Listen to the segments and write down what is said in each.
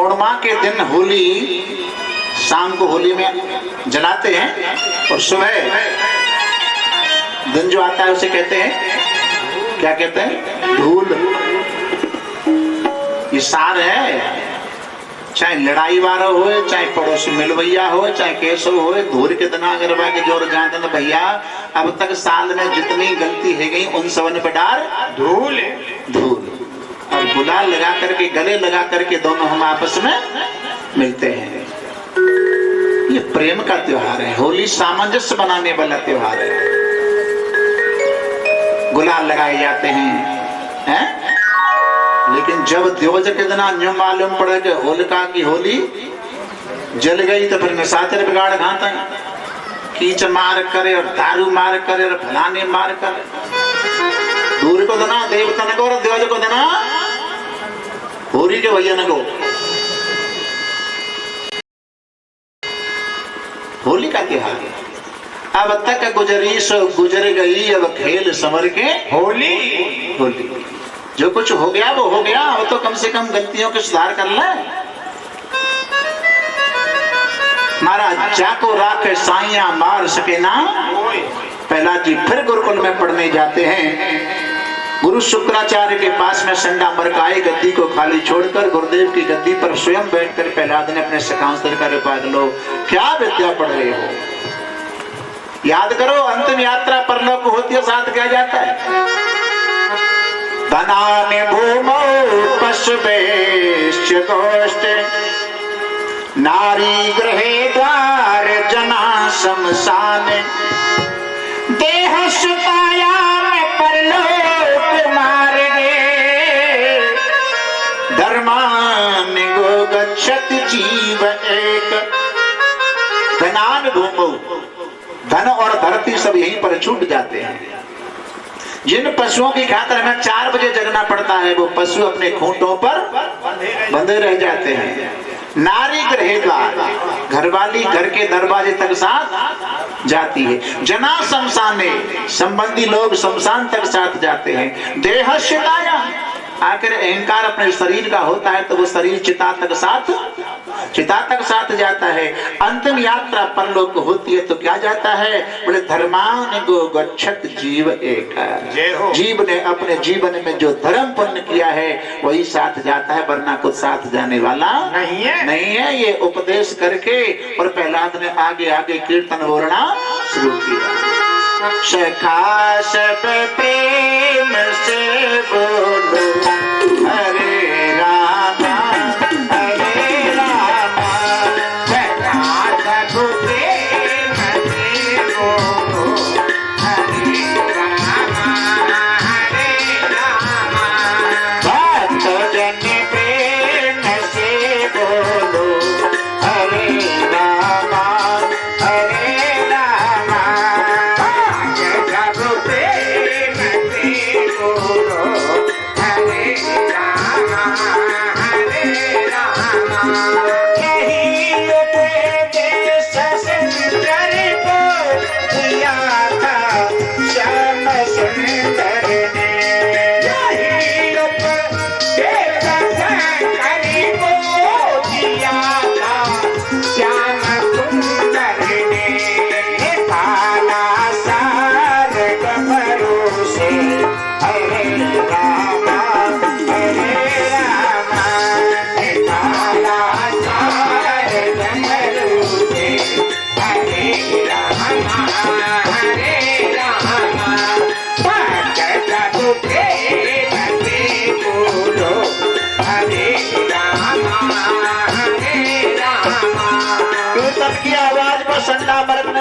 पूर्णिमा के दिन होली शाम को होली में जलाते हैं और सुबह दिन जो आता है उसे कहते हैं, क्या कहते हैं, धूल। ये सार है, चाहे लड़ाई वाला हो, चाहे पड़ोसी मिलवैया हो, चाहे केसो हो, धूल के दिन अगर के जोर जानते तो भैया अब तक साल में जितनी गलती है गई उन सबन पे डार धूल धूल। और गुलाल लगा करके गले लगा करके दोनों हम आपस में मिलते हैं। ये प्रेम का त्योहार है, होली सामंजस्य बनाने वाला त्योहार है। गुलाल लगाए जाते हैं? लेकिन जब दिवस के दिन न्यू मालूम पड़े कि होलिका की होली जल गई तो फिर निशाचर बिगाड़ घाता है, कीच मार करे और दारू मार करे और फलाने मार करे। दूर को देना देवता को और दिवस को देना होली के भैया को। होली का त्योहार अब तक गुजरी सो गुजर गई, अब खेल समर के होली होली। जो कुछ हो गया वो हो गया, वो तो कम से कम गलतियों के सुधार कर ले। महाराज जाको राखे साइया मार सके ना, पहला जी फिर गुरुकुल में पढ़ने जाते हैं। गुरु शुक्राचार्य के पास में संडा मरकाए गद्दी को खाली छोड़कर गुरुदेव की गद्दी पर स्वयं बैठकर प्रहलाद ने अपने सकांस्तर का पाग लो, क्या विद्या पढ़ रहे हो? याद करो अंतिम यात्रा परलोक होती है, साथ क्या जाता है? धनानि भूमौ पशुभेश्च गोष्ठे, नारी गृहे द्वार जना शमशाने, देह सुतायाम परलोक मार्गे, धर्मानि गो गच्छति जीव एक। धनानि भूमौ, धन और धरती सब यहीं पर छूट जाते हैं। जिन पशुओं की खातिर हमें 4 बजे जगना पड़ता है वो पशु अपने खूंटों पर बंधे रह जाते हैं। नारी गृह द्वार, घरवाली घर के दरवाजे तक साथ जाती है। जना शमशाने, संबंधी लोग शमशान तक साथ जाते हैं। देह शिताया, आखिर अहंकार अपने शरीर का होता है तो वो शरीर चिता तक साथ जाता है। अंतिम यात्रा परलोक होती है तो क्या जाता है? बोले धर्मान गो गच्छत जीव एक। जीव ने अपने जीवन में जो धर्म पुण्य किया है वही साथ जाता है, वरना कुछ साथ जाने वाला नहीं है। ये उपदेश करके और प्रहलाद ने आगे आगे कीर्तन बोलना शुरू किया। सखा सब प्रेम से बोलो हरे राम हरे राम, सखा सब प्रेम से बोलो हरे राम हरे राम, भक्त जन प्रेम से बोलो हरे राम हरे राम,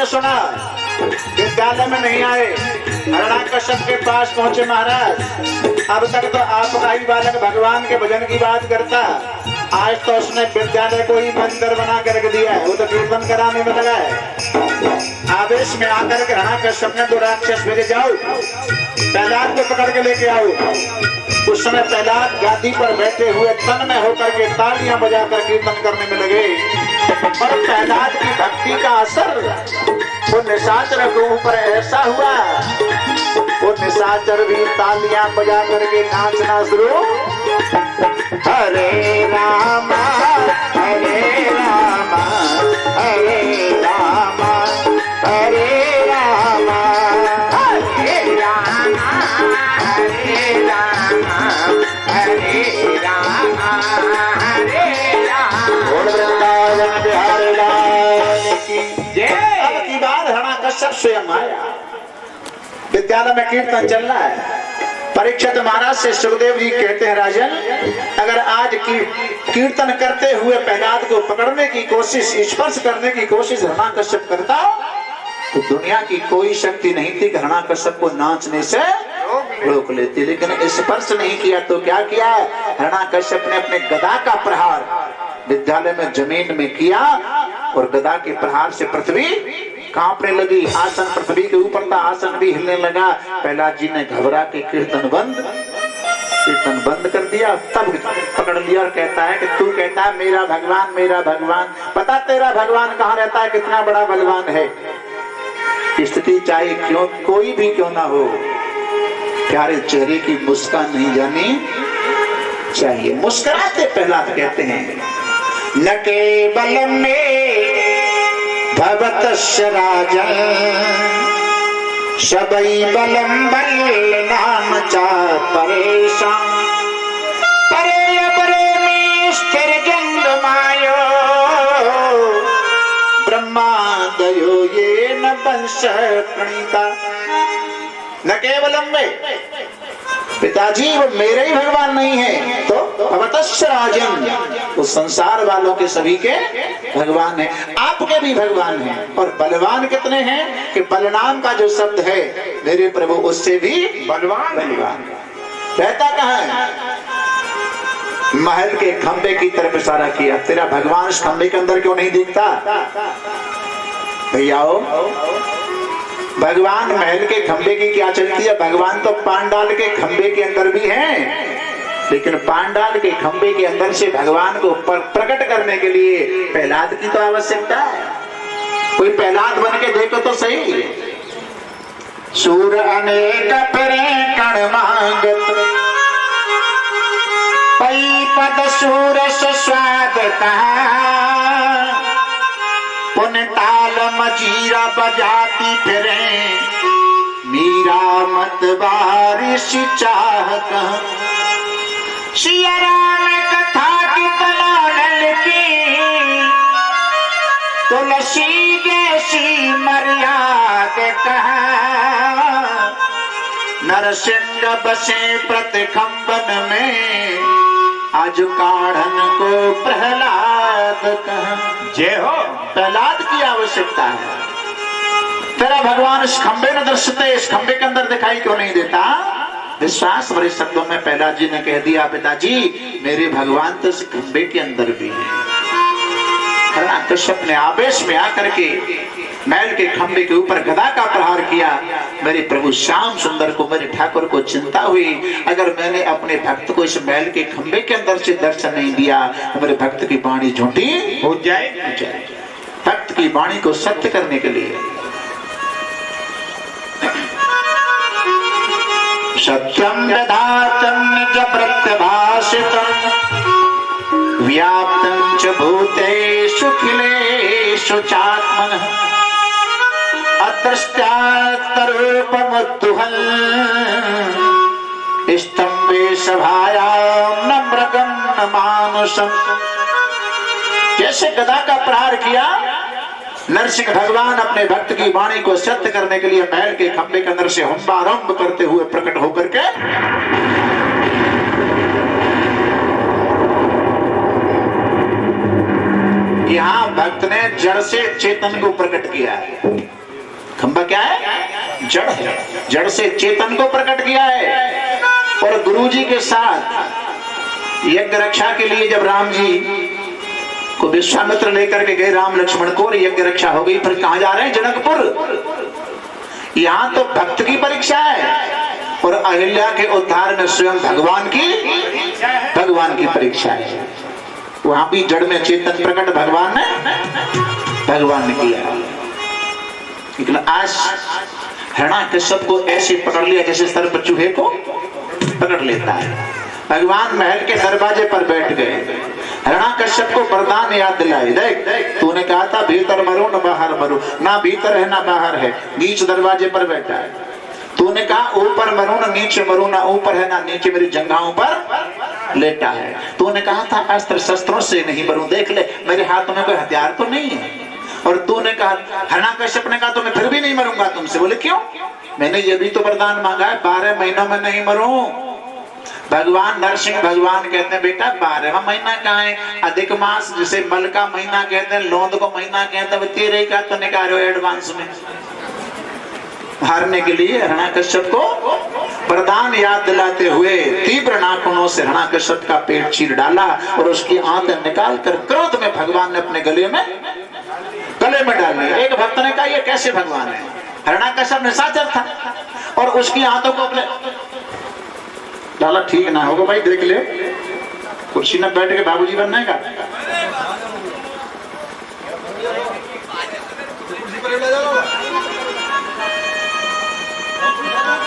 सुना विद्यालय में नहीं आए, हिरण्याकश्यप के पास पहुंचे महाराज। अब तक तो आपका ही बालक भगवान के भजन की बात करता, आज तो उसने विद्यालय को ही बंदर बना कर दिया है, वो तो कीर्तन कराने में लगा है। आवेश में आकर के हिरण्याकश्यप ने 2 राक्षस भेजे, जाओ प्रहलाद को पकड़ के लेके आओ। उस समय प्रहलाद गादी पर बैठे हुए तन में होकर के तालियां बजाकर कीर्तन करने में लगे। और प्रहलाद की भक्ति का असर वो निशाचर के ऊपर ऐसा हुआ, वो निशाचर भी तालियां बजा करके नाचना शुरू। हरे राम स्वयं आया। विद्यालय में कीर्तन चल रहा है। परीक्षित महाराज से सुखदेव जी कहते हैं, राजन, अगर आज कीर्तन करते हुए प्रहलाद को पकड़ने की कोशिश, स्पर्श करने की कोशिश हिरण्याकश्यप करता तो दुनिया की कोई शक्ति नहीं थी हिरण्याकश्यप को नाचने से रोक लेती। लेकिन स्पर्श नहीं किया तो क्या किया? हिरण्याकश्यप ने अपने गदा का प्रहार विद्यालय में जमीन में किया और गदा के प्रहार से पृथ्वी कांपने लगी। आसन पृथ्वी के ऊपर था, आसन भी हिलने लगा। प्रहलाद जी ने घबरा के कीर्तन बंद कर दिया। तब पकड़ लिया और कहता है कि तू कहता है मेरा भगवान, मेरा भगवान। पता तेरा भगवान कहाँ रहता है, कितना बड़ा बलवान है। स्थिति चाहे क्यों कोई भी क्यों ना हो, प्यारे चेहरे की मुस्कान नहीं जानी चाहिए। मुस्कुराते प्रहलाद कहते हैं, न केवल में भवतस्य राजन सबई बलम बल नाम चा परेशान परे परे में स्थिर जंग मायो ब्रह्मादयो ये न वंश प्रणीता। न केवलम में पिताजी वो मेरे ही भगवान नहीं है तो भवतस्य राजन, वो संसार वालों के सभी के भगवान है, आपके भी भगवान हैं। और बलवान कितने हैं कि बलनाम का जो शब्द है मेरे प्रभु उससे भी बलवान रहता कहाँ है? महल के खंबे की तरफ इशारा किया। तेरा भगवान इस खंबे के अंदर क्यों नहीं दिखता? भैया भगवान महल के खंबे की क्या चलती है? भगवान तो पांडाल के खंबे के अंदर भी हैं, लेकिन पांडाल के खंबे के अंदर से भगवान को प्रकट करने के लिए प्रहलाद की तो आवश्यकता है। कोई प्रहलाद बन के देखो तो सही। सूर अनेक कण मांगत पई पद सूर स्वाद पुन ताल मजीरा बजाती फिरे मीरा मत बारिश चाहत सिया राम कथा की तलाल की तुलसी जैसी मर्याद कहा नरसिंह बसे प्रतिखंबन में आज काढ़न को प्रहलाद कहा। जय हो। प्रहलाद की आवश्यकता है। तेरा भगवान इस खंबे में दर्शते, इस खंबे के अंदर दिखाई क्यों नहीं देता? विश्वास भरे शब्दों में प्रहलाद जी ने कह दिया, पिताजी मेरे भगवान तो इस खंबे के अंदर भी है। हिरण्याकश्यप ने आवेश में आकर के महल के खंबे के ऊपर गदा का प्रहार किया। मेरे प्रभु श्याम सुंदर को, मेरे ठाकुर को चिंता हुई, अगर मैंने अपने भक्त को इस महल के खंबे के अंदर से दर्शन नहीं दिया तो मेरे भक्त की वाणी झूठी हो जाएगी। भक्त की वाणी को सत्य करने के लिए सत्यम दधातम निज प्रत्यभाषितम व्याप्तं च भूतेषु अखिलेषु चात्मनः अदृष्ट्यात्तरूपमुद्धुहन् स्तम्भे सभायां न मृगं न मानुषं। जैसे गदा का प्रहार किया, नरसिंह भगवान अपने भक्त की वाणी को सत्य करने के लिए महल के खंबे के अंदर से हुंबारंभ करते हुए प्रकट होकर के यहाँ भक्त ने जड़ से चेतन को प्रकट किया है। खंबा क्या है? जड़ है। जड़ से चेतन को प्रकट किया है। और गुरुजी के साथ यज्ञ रक्षा के लिए जब राम जी को विश्वामित्र लेकर के गए, राम लक्ष्मण को, यज्ञ रक्षा हो गई। फिर कहां जा रहे हैं? जनकपुर। यहाँ तो भक्त की परीक्षा है और अहिल्या के उद्धार में स्वयं भगवान की परीक्षा है। वहां भी जड़ में चेतन प्रकट भगवान ने किया। लेकिन आज हिरण्याकश्यप को ऐसे पकड़ लिया जैसे सर्प चूहे को पकड़ लेता है। भगवान महल के दरवाजे पर बैठ गए। हिरण्याकश्यप को वरदान याद दिलाई, देख तूने कहा था भीतर मरो न बाहर मरो, ना भीतर है ना बाहर है, बीच दरवाजे पर बैठा है। तूने कहा ऊपर मरो ना नीचे मरो, ना ऊपर है ना नीचे, मेरी जंघाओं पर लेटा है। तूने कहा था अस्त्र शस्त्रों से नहीं मरूं, देख ले मेरे हाथ में कोई हथियार तो नहीं है। और तूने कहा, हिरण्याकश्यप ने कहा तो मैं फिर भी नहीं मरूंगा तुमसे। बोले क्यों? मैंने ये भी तो वरदान मांगा है 12 महीनों में नहीं मरूं। भगवान नरसिंह भगवान कहते हैं बेटा 12वां महीना कहाँ है? अधिक मास जिसे मल का महीना कहते हैं, लौंद को महीना कहते हैं, तेरे का तो निकालो एडवांस में हारने के लिए हिरण्याकश्यप को वरदान याद दिलाते हुए तीव्र नाखूनों से हिरण्याकश्यप का पेट चीर डाला और उसकी आंतें निकाल कर क्रोध में भगवान ने अपने गले में डाल लिया। एक भक्त ने कहा ये कैसे भगवान है? हिरण्याकश्यप निशाचर था और उसकी आंतों को अपने डाला। ठीक ना होगा भाई, देख ले कुर्सी में बैठ के बाबूजी बनने का।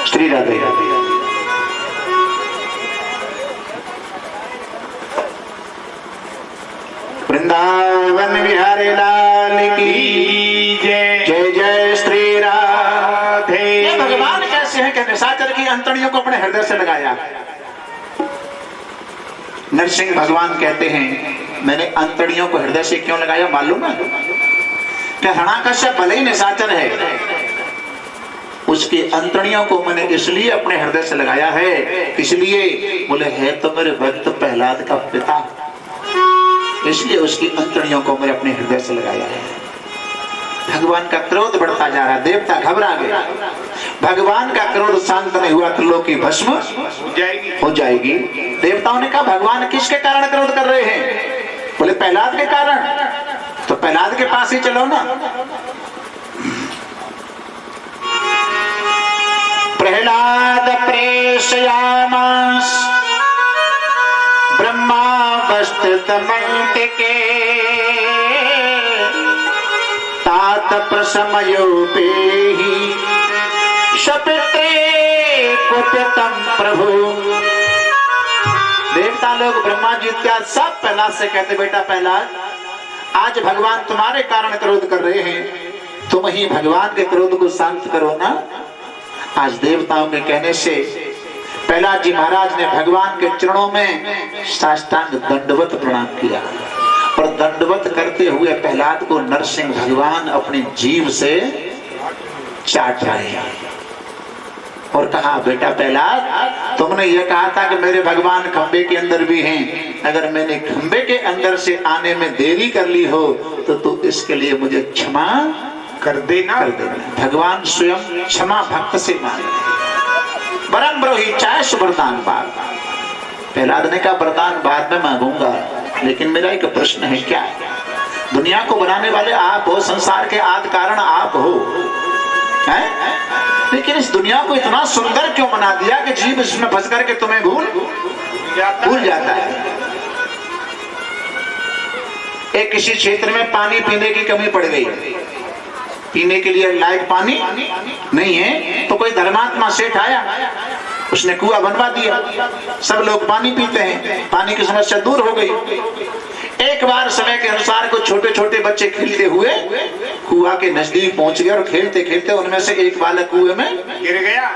श्री राधे वृंदावन बिहारी लाल की जय। जय जय श्री राधे। ये भगवान कैसे हैं कि निशाचर की अंतड़ियों को अपने हृदय से लगाया। नरसिंह भगवान कहते हैं मैंने अंतड़ियों को हृदय से क्यों लगाया मालूम है? कि हिरण्याकश्यप भले ही निशाचर है, उसकी अंतड़ियों को मैंने इसलिए अपने हृदय से लगाया है, इसलिए बोले है तो मेरे भक्त प्रहलाद का पिता, इसलिए उसकी अंतड़ियों को मैंने अपने हृदय से लगाया है। भगवान का क्रोध बढ़ता जा रहा, देवता घबरा गए। भगवान का क्रोध शांत नहीं हुआ तो लोग की भस्म हो जाएगी। देवताओं ने कहा भगवान किसके कारण क्रोध कर रहे हैं? बोले प्रहलाद के कारण। तो प्रहलाद के पास ही चलो ना। प्रहलाद प्रेषयामास ब्रह्मा वस्तुतमन्तिके तात प्रसमयोपेहि शपित्रे कुपितम प्रभु। देवता लोग ब्रह्मा जी इत्यादि सब प्रहलाद से कहते बेटा प्रहलाद आज भगवान तुम्हारे कारण क्रोध कर रहे हैं, तुम ही भगवान के क्रोध को शांत करो ना। आज देवताओं के कहने से प्रहलाद जी महाराज ने भगवान के चरणों में साष्टांग दंडवत प्रणाम किया और दंडवत करते हुए प्रहलाद को नरसिंह भगवान अपनी जीभ से चाट रहे हैं और कहा बेटा प्रहलाद तुमने यह कहा था कि मेरे भगवान खंबे के अंदर भी हैं, अगर मैंने खंबे के अंदर से आने में देरी कर ली हो तो तू इसके लिए मुझे क्षमा कर देना। भगवान स्वयं क्षमा भक्त से मांगे। वरम ब्रोही चाहे वरदान बाद। प्रहलाद ने कहा वरदान बाद में मांगूंगा, लेकिन मेरा एक प्रश्न है क्या है? दुनिया को बनाने वाले आप हो, संसार के आदि कारण आप हो, हैं? लेकिन इस दुनिया को इतना सुंदर क्यों बना दिया कि जीव इसमें फंस करके तुम्हें भूल जाता है। एक किसी क्षेत्र में पानी पीने की कमी पड़ गई, पीने के लिए लायक पानी नहीं है, तो कोई धर्मात्मा सेठ आया, उसने कुआं बनवा दिया, सब लोग पानी पीते हैं, पानी की समस्या दूर हो गई। एक बार समय के अनुसार कुछ छोटे छोटे बच्चे खेलते हुए कुआं के नजदीक पहुंच गए और खेलते खेलते उनमें से एक बालक कुएं में गिर गया।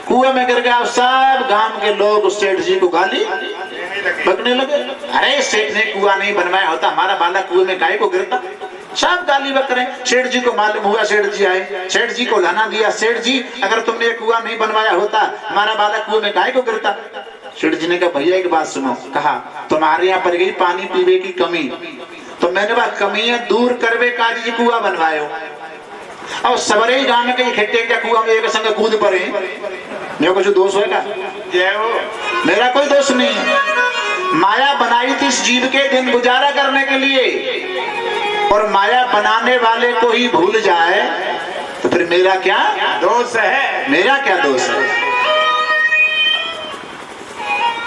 कुएं में गिर गया। सब गांव के लोग उस सेठ जी को गाली बकने लगे, अरे सेठ ने कुआं नहीं बनवाया होता, हमारा बालक कुएं में काहे को गिरता। सब गाली बक रहे। सेठ जी को मालूम हुआ, सेठ जी आए, सेठ जी को लाना दिया, सेठ जी अगर तुमने कुआं नहीं बनवाया होता हमारा बालक कुएं में काहे को गिरता। सेठ जी ने कहा भैया एक बात सुनो, कहा तुम्हारे यहाँ पर गई पानी पीने की कमी, तो मैंने बात कमियां दूर करवे काजी जी कुआं बनवायो, और सबरे गांव में कहीं खेते क्या कुआं में एक संग कूद पड़े, मेरा कुछ दोष होगा? मेरा कोई दोष नहीं है। माया बनाई थी इस जीव के दिन गुजारा करने के लिए, और माया बनाने वाले को ही भूल जाए तो फिर मेरा क्या दोष है? मेरा क्या दोष है?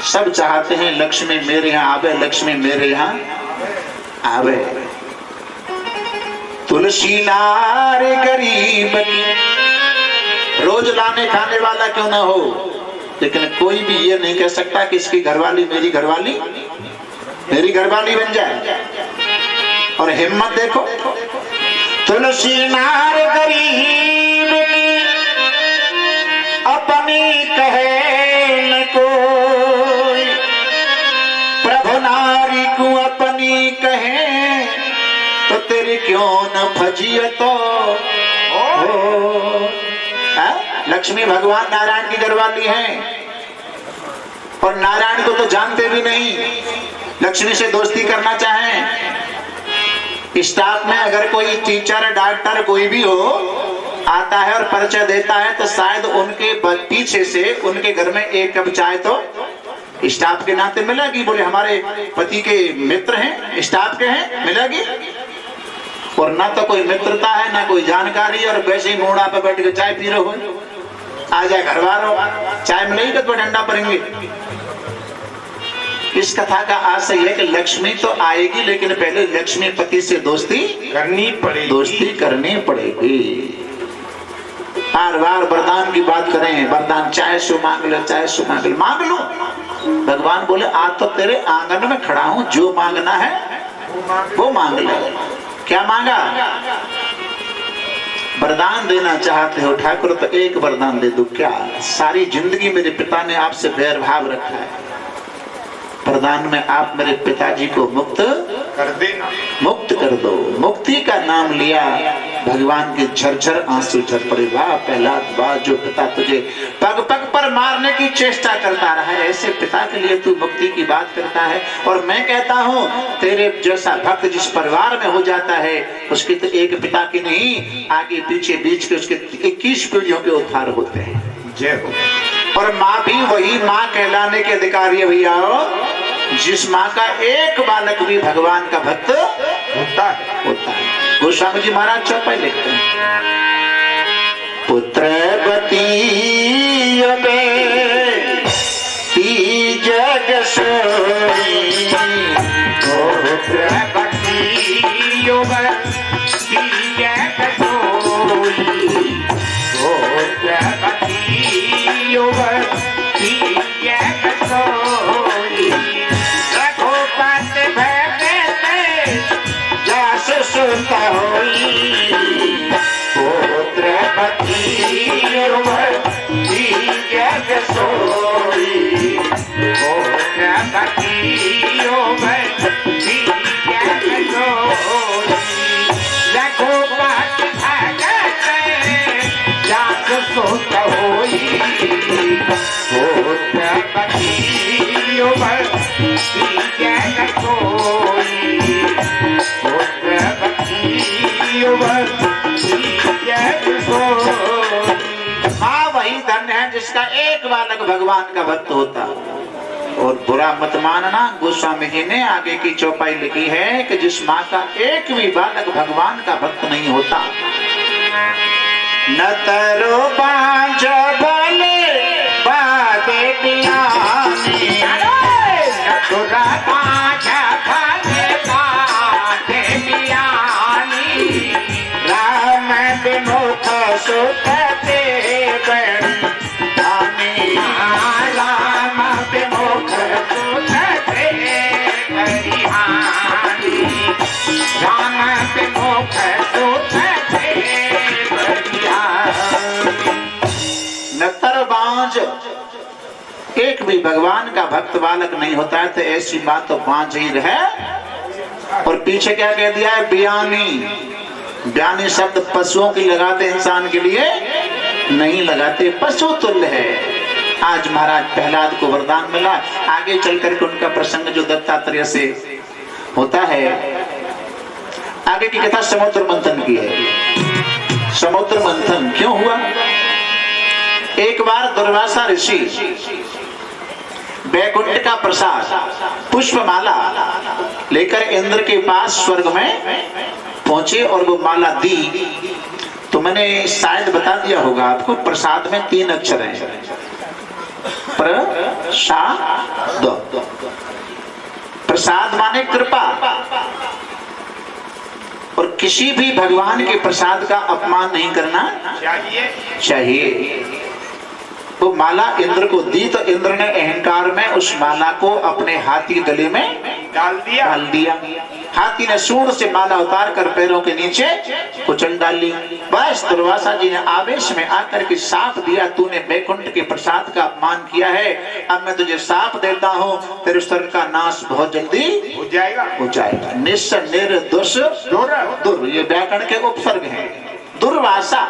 सब चाहते हैं लक्ष्मी मेरे यहाँ आवे, लक्ष्मी मेरे यहाँ आवे। तुलसी नार गरीब की रोज लाने खाने वाला क्यों ना हो, लेकिन कोई भी ये नहीं कह सकता कि इसकी घरवाली मेरी घरवाली बन जाए। और हिम्मत देखो, तुलसी नार गरीब की अपनी कहे न कोई, प्रभु नारी को अपनी कहे तो तेरी क्यों न फजिय तो लक्ष्मी भगवान नारायण की घरवाली हैं और नारायण को तो जानते भी नहीं, लक्ष्मी से दोस्ती करना चाहें। स्टाफ में अगर कोई टीचर डॉक्टर कोई भी हो आता है और परिचय देता है तो शायद उनके पीछे से उनके घर में एक कप चाय तो स्टाफ के नाते मिलेगी। बोले हमारे पति के मित्र हैं, स्टाफ के हैं, मिलेगी। और ना तो कोई मित्रता है ना कोई जानकारी, और वैसे ही मोड़ा पे बैठ के चाय पी रहे हो, आ जाए घर वालों चाय मिलेगी तो डंडा पड़ेंगे। इस कथा का आशय है कि लक्ष्मी तो आएगी लेकिन पहले लक्ष्मी पति से दोस्ती करनी पड़ेगी। बार बार वरदान की बात करें, वरदान चाहे सो मांग लो, चाहे सो मांग लो। भगवान बोले आज तो तेरे आंगन में खड़ा हूं, जो मांगना है वो मांग ले। क्या मांगा? वरदान देना चाहते हो ठाकुर तो एक वरदान दे दो। क्या? सारी जिंदगी मेरे पिता ने आपसे बैर भाव रखा है, वरदान में आप मेरे पिताजी को मुक्त कर देना, मुक्त कर दो। मुक्ति का नाम लिया, भगवान के झरझर आंसू झर पड़े। वाह प्रहलाद वाह, जो पिता तुझे पग पग पर मारने की चेष्टा करता रहा है, ऐसे पिता के लिए तू मुक्ति की बात करता है। और मैं कहता हूँ तेरे जैसा भक्त जिस परिवार में हो जाता है उसकी तो एक पिता की नहीं, आगे पीछे बीच के उसके 21 पीढ़ियों के उद्धार होते हैं। जय हो। और माँ भी वही माँ कहलाने के अधिकारी है भैया, जिस माँ का एक बालक भी भगवान का भक्त होता है। गोस्वामी जी महाराज चौपाई लिखते हैं, पुत्रवती जग सोई, पुत्रवती जग सोई, रघुपत भगत जस सुत होई, पुत्रवती जग सोई, पुत्रवती जग सोई, रघुपत भगत जस सुत होई, पुत्रवती जग सोई, पुत्रवती जग सोई। माँ वही धन्य है जिसका एक बालक भगवान का भक्त होता। और बुरा मत मानना, गोस्वामी जी ने आगे की चौपाई लिखी है कि जिस माँ का एक भी बालक भगवान का भक्त नहीं होता, न तरो बांझ भले बादे पियानी, नथुरा बांझ भले बादे पियानी, राम विमुख सुत देव धामी, राम विमुख सुत देव धामी, राम विमुख सुत देव धामी। नतर बांझ एक भी भगवान का भक्त बालक नहीं होता है तो ऐसी बात तो बांझ ही रहे। और पीछे क्या कह दिया है? बियानी। ब्यानी शब्द पशुओं की लगाते, इंसान के लिए नहीं लगाते, पशु तुल्य है। आज महाराज प्रहलाद को वरदान मिला, आगे चल करके उनका प्रसंग जो दत्तात्रेय से होता है, आगे की कथा समुद्र मंथन की है। समुद्र मंथन क्यों हुआ? एक बार दुर्वासा ऋषि वैकुंठ का प्रसाद पुष्पमाला लेकर इंद्र के पास स्वर्ग में पहुंचे और वो माला दी। तो मैंने शायद बता दिया होगा आपको, प्रसाद में 3 अक्षर हैं, प्रसाद। प्रसाद माने कृपा। और किसी भी भगवान के प्रसाद का अपमान नहीं करना चाहिए। वो माला इंद्र को दी तो इंद्र ने अहंकार में उस माला को अपने हाथी के गले में डाल दिया। हाथी ने सूंड से माला उतार कर पैरों के नीचे कुचल डाली। बस दुर्वासा जी ने आवेश में आकर के साप दिया, तूने बैकुंठ के प्रसाद का अपमान किया है, अब मैं तुझे साप देता हूँ, तेरे शरीर का नाश बहुत जल्दी हो जाएगा। निस निर्दोष दुर, ये व्याकरण के उपसर्ग हैं। दुर्वासा,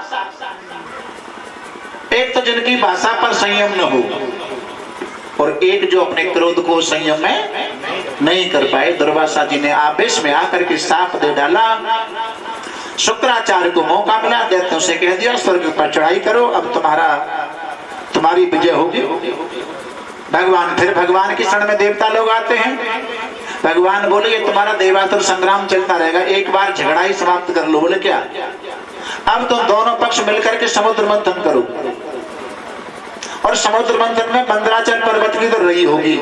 एक तो जिनकी भाषा पर संयम न हो, और एक जो अपने क्रोध को संयम में नहीं कर पाए। दुर्वासा जी ने आवेश में आकर के साप दे डाला। शुक्राचार्य को मौका मिला, दैत्यों से कह दिया स्वर्ग पर चढ़ाई करो, अब तुम्हारी विजय होगी। भगवान की शरण में देवता लोग आते हैं। भगवान बोले ये तुम्हारा देवासुर संग्राम चलता रहेगा, एक बार झगड़ा ही समाप्त कर लो। बोले क्या? अब तो दोनों पक्ष मिलकर के समुद्र मंथन करो, और समुद्र मंथन में मंदराचल पर्वत की तो रही होगी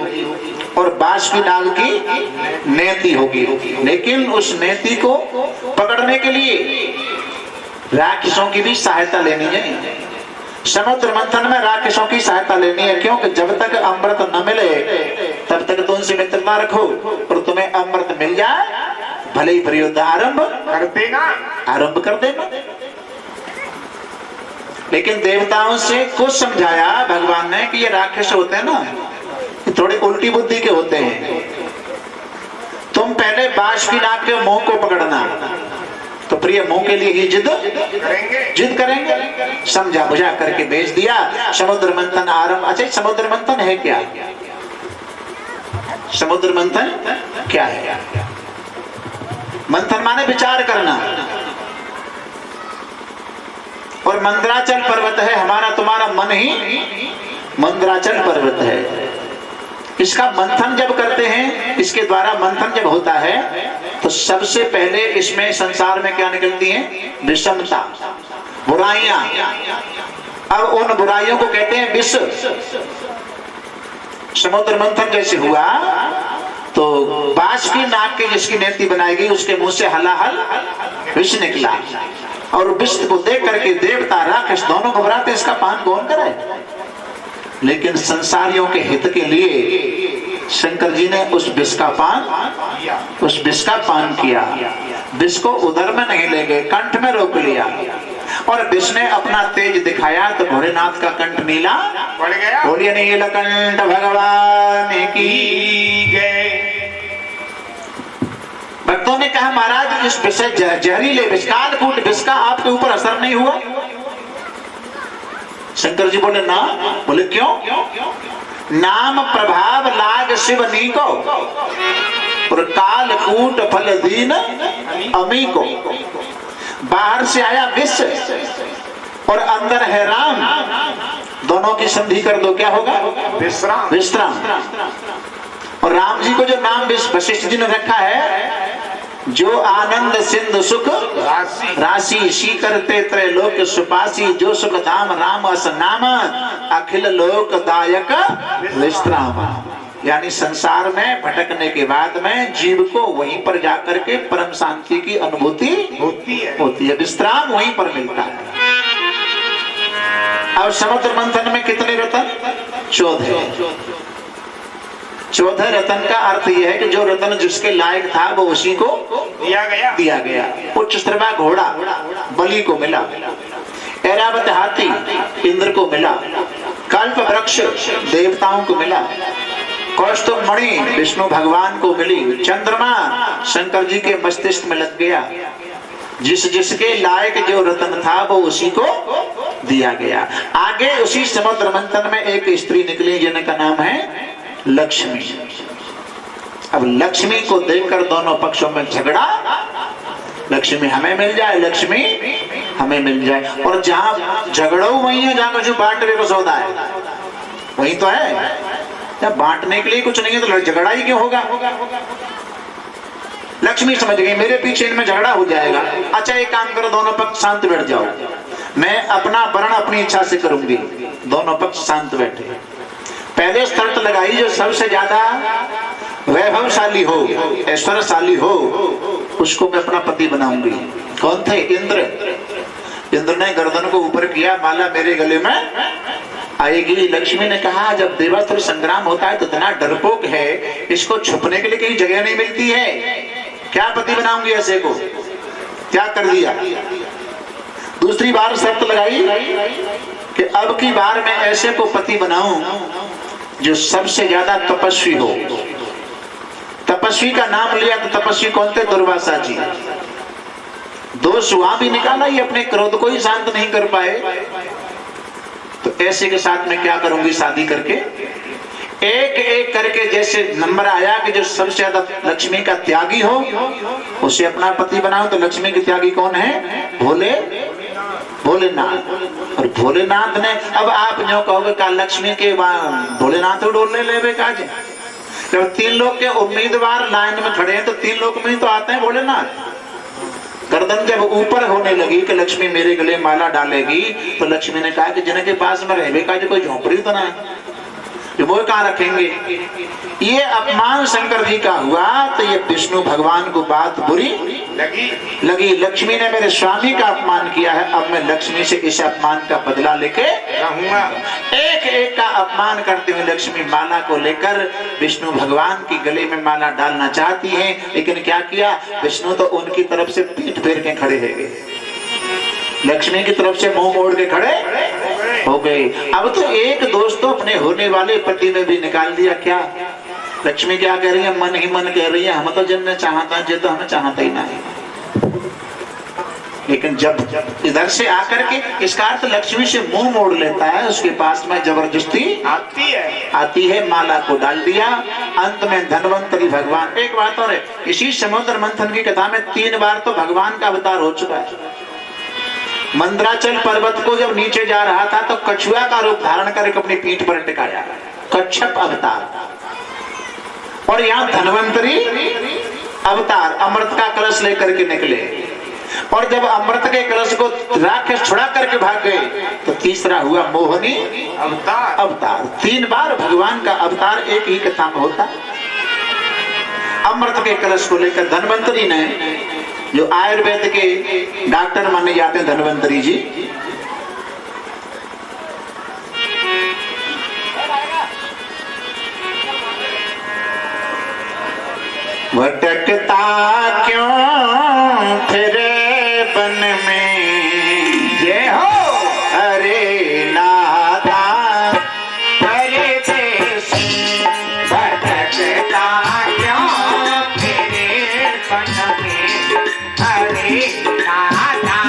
और बाष्पी नाग की नेति होगी, लेकिन उस नेति को पकड़ने के लिए राक्षसों की भी सहायता लेनी है। समुद्र मंथन में राक्षसों की सहायता लेनी है, क्योंकि जब तक अमृत न मिले तब तक तो उनसे मित्रता रखो, और तुम्हें अमृत मिल जाए भले ही प्रयुद्ध आरंभ कर देना। लेकिन देवताओं से कुछ समझाया भगवान ने कि ये राक्षस होते हैं ना, थोड़ी उल्टी बुद्धि के होते हैं। तुम पहले बाष्पी नाग के मुंह को पकड़ना, तो प्रिय मुंह के लिए ही जिद करेंगे। समझा बुझा करके भेज दिया। समुद्र मंथन आरंभ। अच्छा, समुद्र मंथन है क्या? समुद्र मंथन क्या है? मंथन माने विचार करना। और मंदराचल पर्वत है, हमारा तुम्हारा मन ही मंदराचल पर्वत है। इसका मंथन जब करते हैं, इसके द्वारा मंथन जब होता है, तो सबसे पहले इसमें संसार में क्या निकलती है? विषमता, बुराइयां। अब उन बुराइयों को कहते हैं विष। समुद्र मंथन जैसे हुआ तो बाष्पी नाग के जिसकी नेति बनाई गई उसके मुंह से हलाहल विष निकला, और विष को देख करके देवता राक्षस दोनों घबराते, इसका पान कौन करे? लेकिन संसारियों के हित के लिए शंकर जी ने उस विष का पान किया। विष को उदर में नहीं ले गए, कंठ में रोक लिया, और विष ने अपना तेज दिखाया तो भोलेनाथ का कंठ नीला पड़ गया। बोलिए नीलकंठ भगवान की जय। भक्तों ने कहा महाराज इस विष जहरीले विष, कालकूट विष का आपके ऊपर असर नहीं हुआ? शंकर जी बोले ना। बोले क्यों? नाम प्रभाव लाग शिव नीको, और कालकूट फल दीन अमी को। बाहर से आया विष और अंदर है राम, दोनों की संधि कर दो, क्या होगा? विश्राम। और राम जी को जो नाम वशिष्ठ जी ने रखा है, जो आनंद सिंधु सुख राशि, शी करते त्रैलोक सुपासी, जो सुख धाम राम अस नाम, अखिल लोक दायक विश्राम। यानी संसार में भटकने के बाद में जीव को वहीं पर जाकर के परम शांति की अनुभूति होती है। विश्राम वहीं पर मिलता है। अब समुद्र मंथन में कितने रतन? 14। 14 रतन का अर्थ यह है कि जो रतन जिसके लायक था वो उसी को दिया गया। उच्च श्रवा घोड़ा बलि को मिला, ऐरावत हाथी इंद्र को मिला, कल्प वृक्ष देवताओं को मिला, कौस्तुभ मणि विष्णु भगवान को मिली, चंद्रमा शंकर जी के मस्तिष्क में लग गया। जिसके लायक जो रतन था वो उसी को दिया गया। आगे उसी समुद्र मंथन में एक स्त्री निकली जिनका नाम है लक्ष्मी। अब लक्ष्मी को देखकर दोनों पक्षों में झगड़ा। लक्ष्मी हमें मिल जाए, लक्ष्मी हमें मिल जाए। और जहां झगड़ो वही है जहां कुछ बांटने को सौदा है, वही तो है। जब बांटने के लिए कुछ नहीं है तो झगड़ा ही क्यों होगा? लक्ष्मी समझ गई मेरे पीछे इनमें झगड़ा हो जाएगा। अच्छा एक काम करो, दोनों पक्ष शांत बैठ जाओ, मैं अपना वर्ण अपनी इच्छा से करूंगी। दोनों पक्ष शांत बैठे। पहले शर्त लगाई जो सबसे ज्यादा वैभवशाली हो, ऐश्वर्यशाली हो, उसको मैं अपना पति बनाऊंगी। कौन थे? इंद्र। इंद्र ने गर्दन को ऊपर किया, माला मेरे गले में आएगी। लक्ष्मी ने कहा जब देवासुर संग्राम होता है तो इतना डरपोक है, इसको छुपने के लिए कहीं जगह नहीं मिलती है, क्या पति बनाऊंगी ऐसे को, क्या कर दिया। दूसरी बार शर्त लगाई कि अब की बार मैं ऐसे को पति बनाऊं जो सबसे ज्यादा तपस्वी हो। तपस्वी का नाम लिया तो तपस्वी कौन थे? दुर्वासा जी। दोष वहां भी निकाला, ये अपने क्रोध को ही शांत नहीं कर पाए, तो ऐसे के साथ मैं क्या करूंगी शादी करके। एक एक करके जैसे नंबर आया कि जो सबसे ज्यादा लक्ष्मी का त्यागी हो उसे अपना पति बनाओ। तो लक्ष्मी के त्यागी कौन है? भोलेनाथ। और भोलेनाथ ने, अब आप जो कहोगे का लक्ष्मी के भोलेनाथ डोलने ले काज। जब 3 लोग के उम्मीदवार लाइन में खड़े हैं तो 3 लोग में ही तो आते हैं भोलेनाथ। गर्दन जब ऊपर होने लगी कि लक्ष्मी मेरे गले माला डालेगी, तो लक्ष्मी ने कहा कि जिनके पास में रहने का कोई झोंपड़ी तो ना है, वो कहां रखेंगे। ये अपमान शंकर जी का हुआ तो ये विष्णु भगवान को बात बुरी लगी। लक्ष्मी ने मेरे स्वामी का अपमान किया है, अब मैं लक्ष्मी से इस अपमान का बदला लेके रहूंगा। एक एक का अपमान करते हुए लक्ष्मी माला को लेकर विष्णु भगवान की गले में माला डालना चाहती है, लेकिन क्या किया, विष्णु तो उनकी तरफ से पीठ फेर के खड़े है, लक्ष्मी की तरफ से मुंह मोड़ के खड़े हो गए। अब तो एक दोस्त तो अपने होने वाले पति में भी निकाल दिया। क्या लक्ष्मी क्या कह रही है? मन ही मन कह रही है हम तो जन्म चाहता, जे तो हमें चाहता ही नहीं। लेकिन जब इधर से आकर के इसका अर्थ लक्ष्मी से मुंह मोड़ लेता है, उसके पास में जबरदस्ती आती है, माला को डाल दिया। अंत में धन्वंतरी भगवान। एक बात और है, इसी समुद्र मंथन की कथा में 3 बार तो भगवान का अवतार हो चुका है। मंदराचल पर्वत को जब नीचे जा रहा था तो कछुआ का रूप धारण करके अपनी पीठ पर टिकाया, कच्छप अवतार। और यहाँ धन्वंतरी अवतार अमृत का कलश लेकर के निकले, और जब अमृत के कलश को राक्षस छुड़ा करके भाग गए तो तीसरा हुआ मोहनी अवतार। 3 बार भगवान का अवतार एक ही कथा में होता। अमृत के कलश को लेकर धन्वंतरी ने, जो आयुर्वेद के डॉक्टर माने जाते हैं धन्वंतरी जी, भटकता क्यों फिरे बन में, ये हो अरे नादा परदेसी, भटकता क्यों फिरे बन में, अरे नादा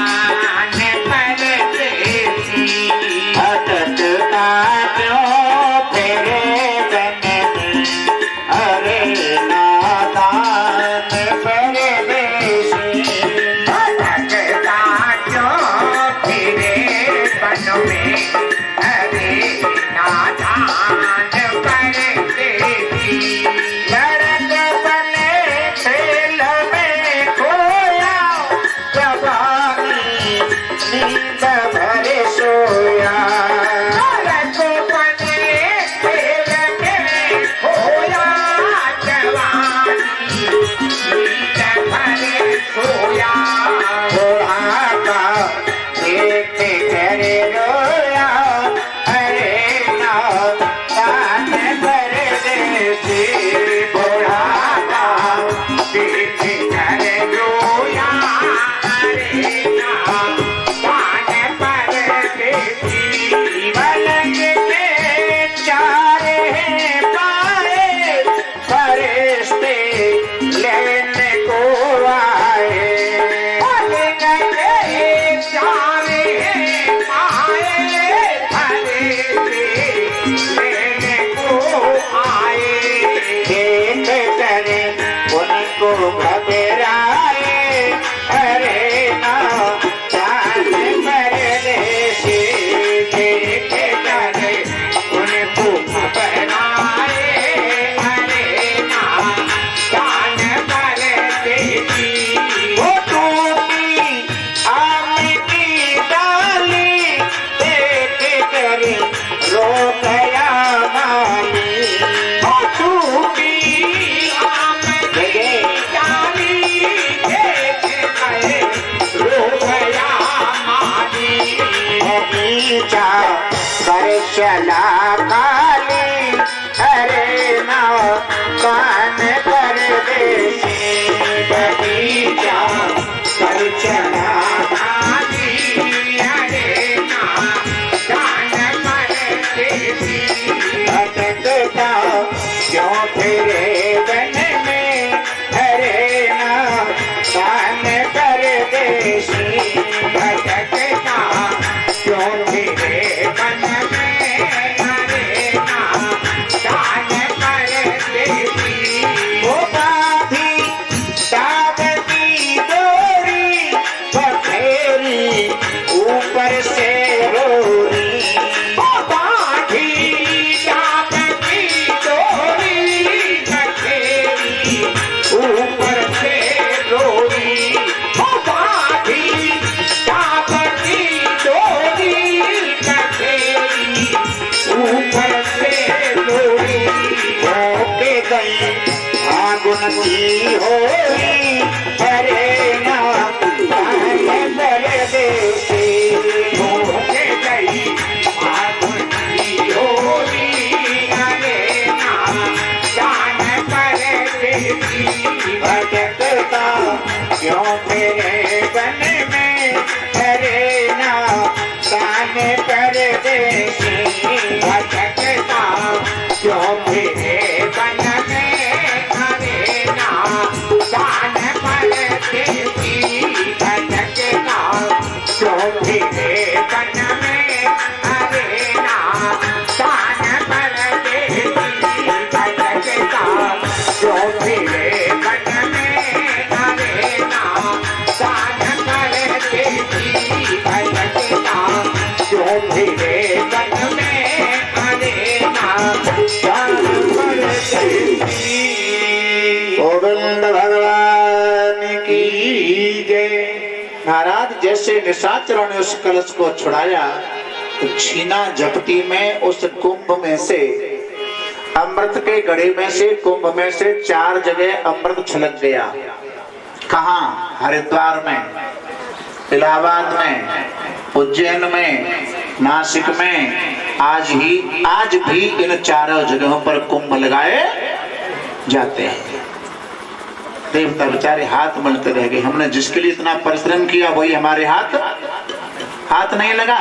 परदेसी, भटकता क्यों फिरे बन में, अरे Jai भटकता क्यों फिरे वन में, हरे नाम दान परदेसी। भटकता क्यों फिरे वन में, हरे नाम दान परदेसी। वो बाधी दागती डोरी बखेरी ऊपर से रोरी। की होरी हरे नाम दान परदेसी। होके गई फागुन की होरी हरे नाम दान परदेसी। भटकता क्यों फिरे वन में, हरे नाम दान परदेसी। भटकता क्यों फिरे वन में, दान परदेसी। भटकता क्यों फिरे वन में, हरे नाम दान परदेसी। भटकता क्यों फिरे वन में, हरे नाम दान परदेसी। भटकता क्यों फिरे वन में, हरे नाम दान परदेसी। गोविंद भगवान की जय। महाराज जैसे निशाचरों ने उस कलश को छुड़ाया तो छीना झपटी में उस कुंभ में से, अमृत के गड़े में से, कुंभ में से 4 जगह अमृत छलक गया। कहाँ? हरिद्वार में, इलाहाबाद में, उज्जैन में, नासिक में। आज भी इन 4 जगहों पर कुंभ लगाए जाते हैं। देवता बेचारे हाथ मलते रह गए। हमने जिसके लिए इतना परिश्रम किया वही हमारे हाथ नहीं लगा।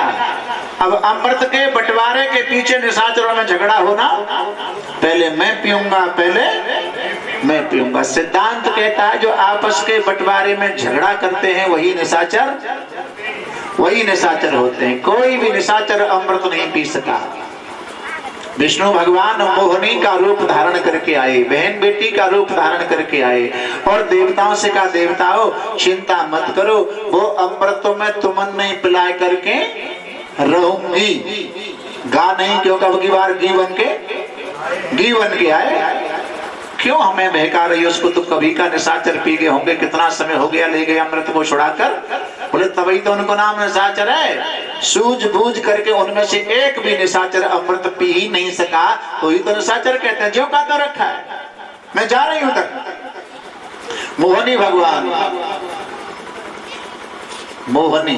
अब अमृत के बंटवारे के पीछे निशाचरों में झगड़ा होना, पहले मैं पीऊंगा। सिद्धांत कहता है जो आपस के बंटवारे में झगड़ा करते हैं वही निशाचर होते हैं। कोई भी निशाचर अमृत नहीं पी सका। विष्णु भगवान मोहनी का रूप धारण करके आए, बहन बेटी का रूप धारण करके आए और देवताओं से कहा, देवताओं चिंता मत करो, वो अमृतों में तुमन नहीं पिलाए करके रहूंगी। गा नहीं क्यों, कब की बार घी बन के आए। क्यों हमें बहका रही हो? उसको तो कभी का निशाचर पी गए होंगे, कितना समय हो गया ले गए अमृत को छुड़ाकर। बोले तभी तो उनको नाम निशाचर है। सूझबूझ करके उनमें से एक भी निशाचर अमृत पी ही नहीं सका तो ही तो निशाचर कहते हैं। जो का तो रखा है, मैं जा रही हूं तक। मोहनी भगवान, मोहनी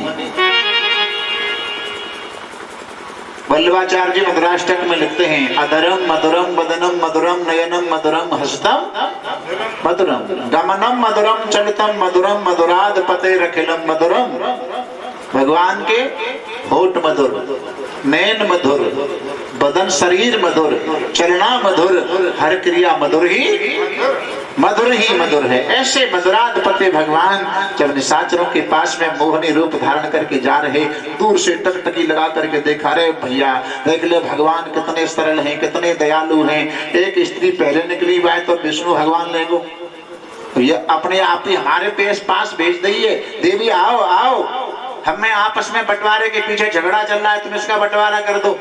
वल्लभाचार्य जी मधुराष्टक में लिखते हैं, अधरम मधुरम वदनम मधुरम नयनम मधुरम हस्तम मधुरम गमनम मधुरम चलितम मधुरम मधुराद पते रखिलम मधुरम। भगवान के होठ मधुर, नैन मधुर, बदन शरीर मधुर, चलना मधुर, हर क्रिया मधुर ही मधुर है। ऐसे मधुराद पते भगवान जब निशाचरों के पास में मोहनी रूप धारण करके जा रहे, दूर से टकटकी लगा करके देखा, रे भैया देख ले भगवान कितने सरल हैं, कितने दयालु हैं। एक स्त्री पहले निकली हुआ है तो विष्णु भगवान ले गो, ये अपने आप ही हमारे पास भेज दिए, देवी आओ, हमें आपस में बंटवारे के पीछे झगड़ा चल रहा है, तुम इसका बंटवारा कर दो।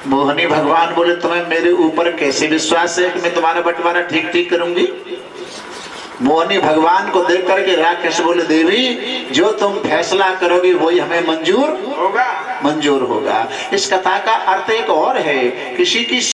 मोहनी भगवान बोले, तुम्हें मेरे ऊपर कैसे विश्वास है कि मैं तुम्हारा बंटवारा ठीक करूंगी? मोहनी भगवान को देख करके राक्षस बोले, देवी जो तुम फैसला करोगी वही हमें मंजूर होगा। इस कथा का अर्थ एक और है, किसी की